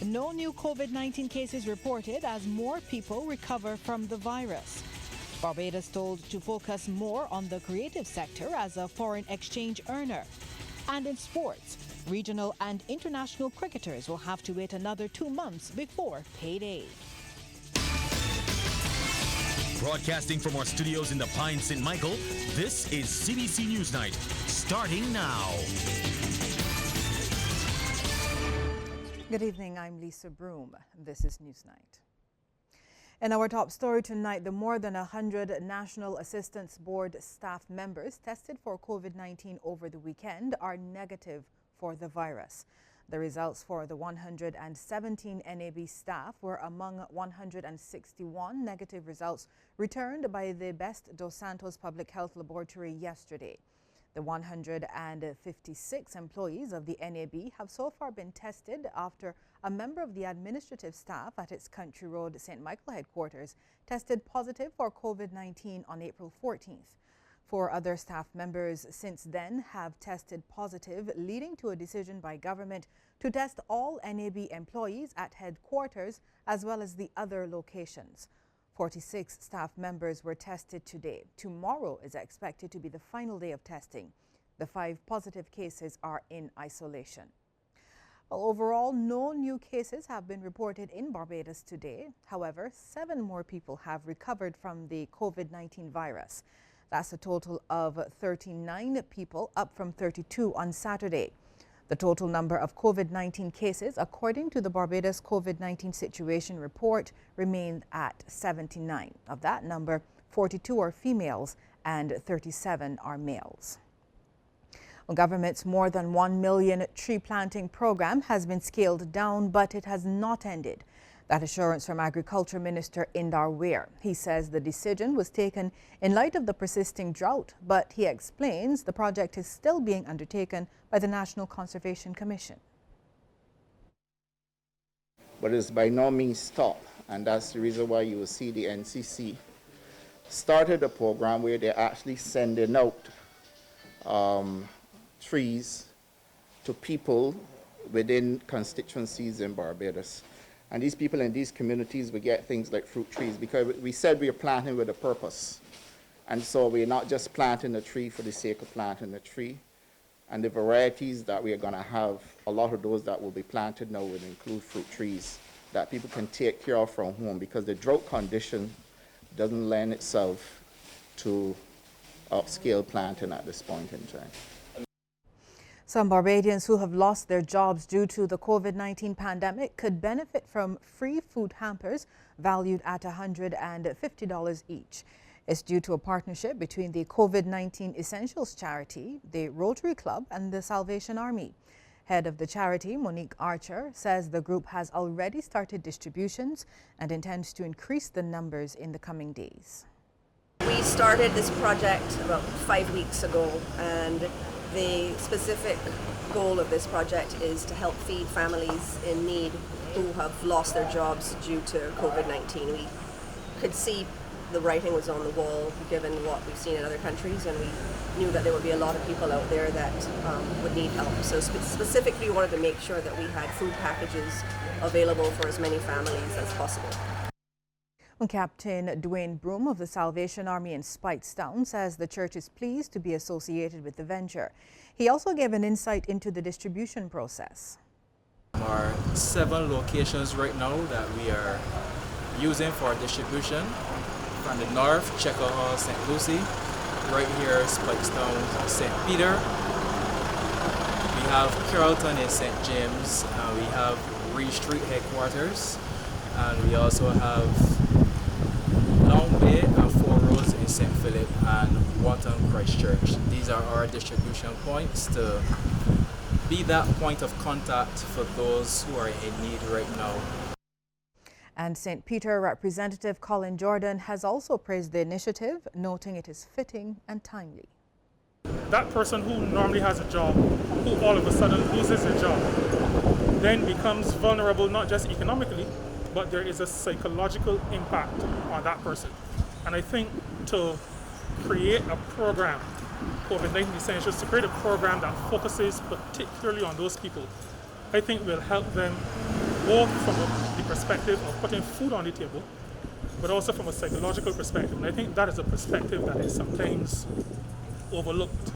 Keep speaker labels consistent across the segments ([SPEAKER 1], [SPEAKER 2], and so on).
[SPEAKER 1] No new COVID-19 cases reported as more people recover from the virus. Barbados told to focus more on the creative sector as a foreign exchange earner. And in sports, regional and international cricketers will have to wait another 2 months before payday.
[SPEAKER 2] Broadcasting from our studios in the Pine St. Michael, this is CBC Newsnight, starting now.
[SPEAKER 3] Good evening, I'm Lisa Broom. This is Newsnight. In our top story tonight, the more than 100 National Assistance Board staff members tested for COVID-19 over the weekend are negative for the virus. The results for the 117 NAB staff were among 161 negative results returned by the Best Dos Santos Public Health Laboratory yesterday. The 156 employees of the NAB have so far been tested after a member of the administrative staff at its Country Road St. Michael headquarters tested positive for COVID-19 on April 14th. 4 other staff members since then have tested positive, leading to a decision by government to test all NAB employees at headquarters as well as the other locations. 46 staff members were tested today. Tomorrow is expected to be the final day of testing. The 5 positive cases are in isolation. Well, overall, no new cases have been reported in Barbados today. However, 7 more people have recovered from the COVID-19 virus. That's a total of 39 people, up from 32 on Saturday. The total number of COVID-19 cases, according to the Barbados COVID-19 Situation Report, remained at 79. Of that number, 42 are females and 37 are males. Well, government's more than 1 million tree planting program has been scaled down, but it has not ended. That assurance from Agriculture Minister Indar Ware. He says the decision was taken in light of the persisting drought, but he explains the project is still being undertaken by the National Conservation Commission.
[SPEAKER 4] But it's by no means stopped, and that's the reason why you will see the NCC started a program where they're actually sending out trees to people within constituencies in Barbados. And these people in these communities will get things like fruit trees because we said we are planting with a purpose. And so we're not just planting a tree for the sake of planting a tree. And the varieties that we are going to have, a lot of those that will be planted now will include fruit trees that people can take care of from home because the drought condition doesn't lend itself to upscale planting at this point in time.
[SPEAKER 3] Some Barbadians who have lost their jobs due to the COVID-19 pandemic could benefit from free food hampers valued at $150 each. It's due to a partnership between the COVID-19 Essentials Charity, the Rotary Club, and the Salvation Army. Head of the charity, Monique Archer, says the group has already started distributions and intends to increase the numbers in the coming days.
[SPEAKER 5] We started this project about 5 weeks ago, and the specific goal of this project is to help feed families in need who have lost their jobs due to COVID-19. We could see the writing was on the wall given what we've seen in other countries, and we knew that there would be a lot of people out there that would need help. So specifically we wanted to make sure that we had food packages available for as many families as possible.
[SPEAKER 3] Captain Dwayne Broom of the Salvation Army in Speightstown says the church is pleased to be associated with the venture. He also gave an insight into the distribution process.
[SPEAKER 6] There are 7 locations right now that we are using for distribution. From the north, Checker Hall, St. Lucie, right here, Speightstown, St. Peter. We have Carrollton in St. James, and we have Reed Street headquarters, and we also have Long Bay and 4 Roads in St. Philip and Wharton Christchurch. These are our distribution points to be that point of contact for those who are in need right now.
[SPEAKER 3] And St. Peter Representative Colin Jordan has also praised the initiative, noting it is fitting and timely.
[SPEAKER 7] That person who normally has a job, who all of a sudden loses a job, then becomes vulnerable not just economically, but there is a psychological impact on that person. And I think to create a program, COVID-19 Essentials, to create a program that focuses particularly on those people, I think will help them both from the perspective of putting food on the table, but also from a psychological perspective. And I think that is a perspective that is sometimes overlooked.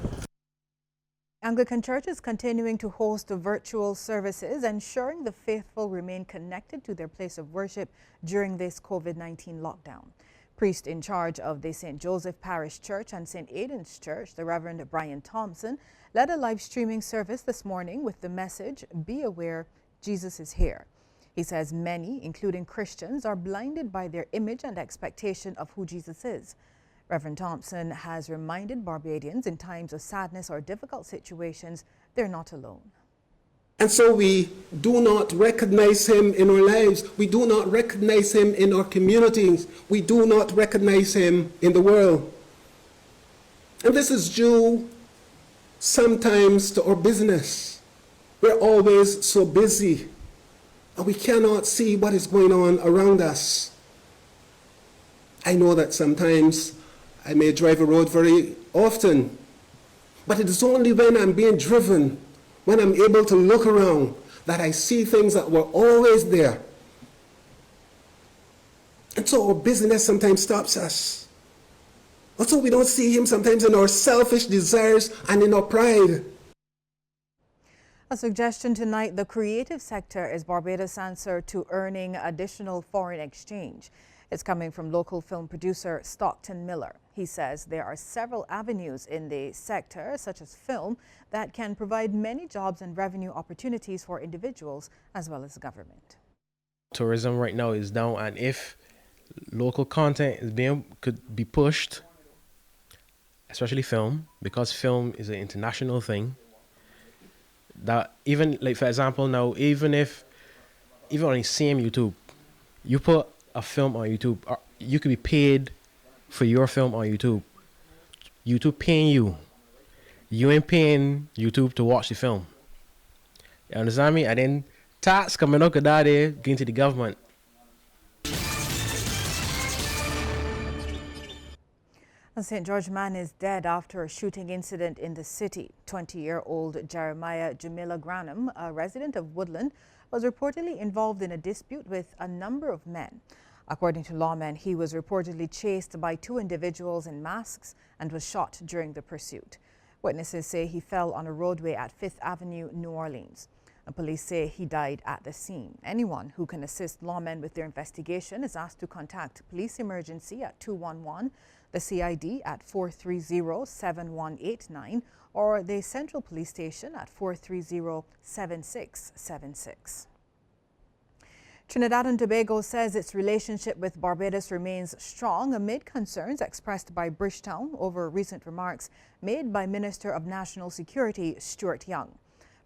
[SPEAKER 3] Anglican Church is continuing to host virtual services, ensuring the faithful remain connected to their place of worship during this COVID-19 lockdown. Priest in charge of the St. Joseph Parish Church and St. Aidan's Church, the Reverend Brian Thompson, led a live streaming service this morning with the message, "Be aware, Jesus is here." He says many, including Christians, are blinded by their image and expectation of who Jesus is. Reverend Thompson has reminded Barbadians in times of sadness or difficult situations, they're not alone.
[SPEAKER 8] And so we do not recognize him in our lives. We do not recognize him in our communities. We do not recognize him in the world. And this is due sometimes to our business. We're always so busy and we cannot see what is going on around us. I know that sometimes I may drive a road very often, but it is only when I'm being driven, when I'm able to look around, that I see things that were always there. And so our busyness sometimes stops us. Also, we don't see him sometimes in our selfish desires and in our pride.
[SPEAKER 3] A suggestion tonight, the creative sector is Barbados' answer to earning additional foreign exchange. It's coming from local film producer Stockton Miller. He says there are several avenues in the sector, such as film, that can provide many jobs and revenue opportunities for individuals as well as government.
[SPEAKER 9] Tourism right now is down, and if local content could be pushed, especially film, because film is an international thing, that even, like, for example, now, even on the same YouTube, you put a film on YouTube, you could be paid for your film on YouTube. YouTube paying you. You ain't paying YouTube to watch the film. You understand me? And then tax coming out of that there, going to the government.
[SPEAKER 3] A St. George man is dead after a shooting incident in the city. 20-year-old Jeremiah Jamila Granham, a resident of Woodland, was reportedly involved in a dispute with a number of men. According to lawmen, he was reportedly chased by two individuals in masks and was shot during the pursuit. Witnesses say he fell on a roadway at 5th Avenue, New Orleans. And police say he died at the scene. Anyone who can assist lawmen with their investigation is asked to contact Police Emergency at 211, the CID at 430-7189, or the Central Police Station at 430-7676. Trinidad and Tobago says its relationship with Barbados remains strong amid concerns expressed by Bridgetown over recent remarks made by Minister of National Security Stuart Young.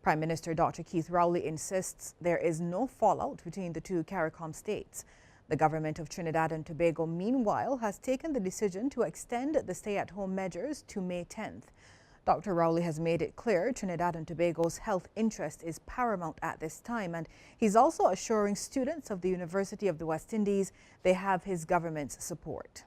[SPEAKER 3] Prime Minister Dr. Keith Rowley insists there is no fallout between the two CARICOM states. The government of Trinidad and Tobago, meanwhile, has taken the decision to extend the stay-at-home measures to May 10th. Dr. Rowley has made it clear Trinidad and Tobago's health interest is paramount at this time, and he's also assuring students of the University of the West Indies they have his government's support.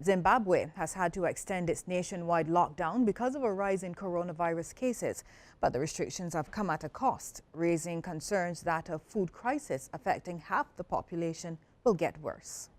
[SPEAKER 3] Zimbabwe has had to extend its nationwide lockdown because of a rise in coronavirus cases, but the restrictions have come at a cost, raising concerns that a food crisis affecting half the population will get worse.